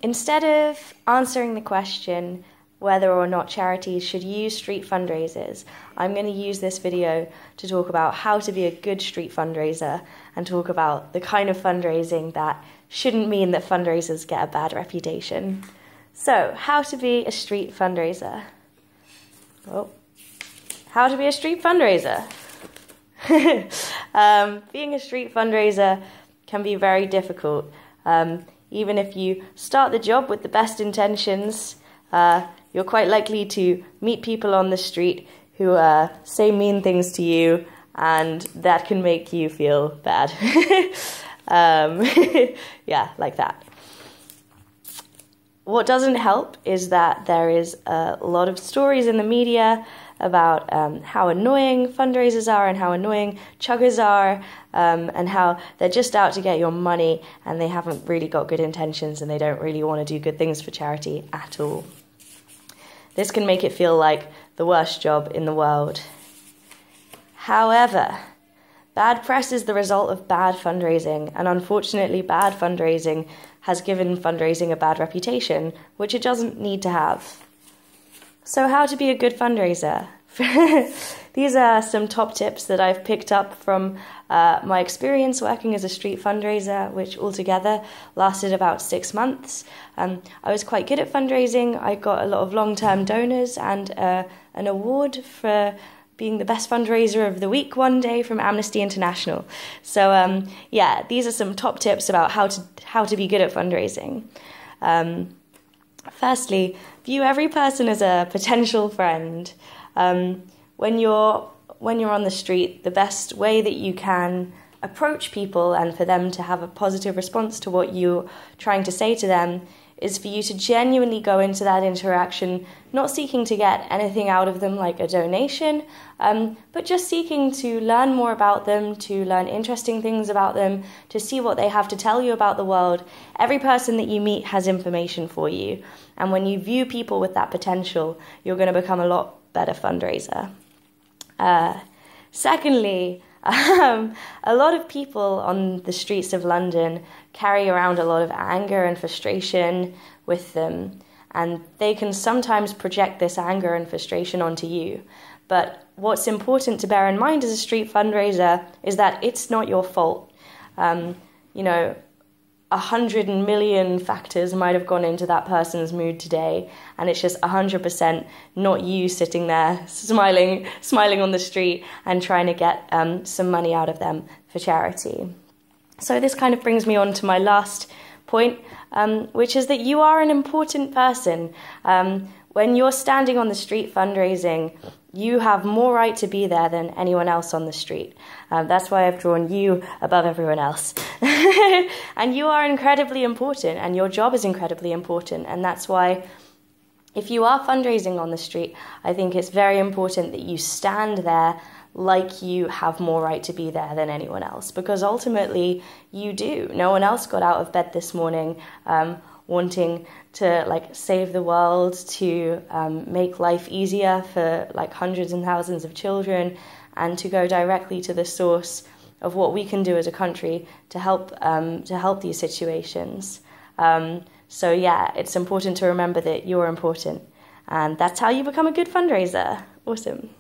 instead of answering the question whether or not charities should use street fundraisers, I'm going to use this video to talk about how to be a good street fundraiser and talk about the kind of fundraising that shouldn't mean that fundraisers get a bad reputation. So, how to be a street fundraiser. Oh, how to be a street fundraiser. Being a street fundraiser can be very difficult. Even if you start the job with the best intentions, you're quite likely to meet people on the street who say mean things to you, and that can make you feel bad. Yeah, like that. What doesn't help is that there is a lot of stories in the media about how annoying fundraisers are and how annoying chuggers are, and how they're just out to get your money and they haven't really got good intentions and they don't really want to do good things for charity at all. This can make it feel like the worst job in the world. However, bad press is the result of bad fundraising, and unfortunately bad fundraising has given fundraising a bad reputation, which it doesn't need to have. So how to be a good fundraiser? These are some top tips that I've picked up from my experience working as a street fundraiser, which altogether lasted about 6 months. I was quite good at fundraising. I got a lot of long-term donors and an award for being the best fundraiser of the week one day from Amnesty International. So yeah, these are some top tips about how to be good at fundraising. Firstly, view every person as a potential friend. When you're on the street, the best way that you can approach people and for them to have a positive response to what you're trying to say to them is for you to genuinely go into that interaction, not seeking to get anything out of them like a donation, but just seeking to learn more about them, to learn interesting things about them, to see what they have to tell you about the world. Every person that you meet has information for you. And when you view people with that potential, you're going to become a lot better fundraiser. Secondly, a lot of people on the streets of London carry around a lot of anger and frustration with them, and they can sometimes project this anger and frustration onto you. But what's important to bear in mind as a street fundraiser is that it's not your fault. 100 million factors might have gone into that person's mood today, and it's just 100% not you sitting there smiling on the street and trying to get some money out of them for charity. So this kind of brings me on to my last point, which is that you are an important person. When you're standing on the street fundraising, you have more right to be there than anyone else on the street. That's why I've drawn you above everyone else. And you are incredibly important, and your job is incredibly important. And that's why if you are fundraising on the street, I think it's very important that you stand there like you have more right to be there than anyone else, because ultimately you do. No one else got out of bed this morning wanting to save the world, to make life easier for hundreds and thousands of children, and to go directly to the source of what we can do as a country to help these situations. So yeah, it's important to remember that you're important, and that's how you become a good fundraiser. Awesome.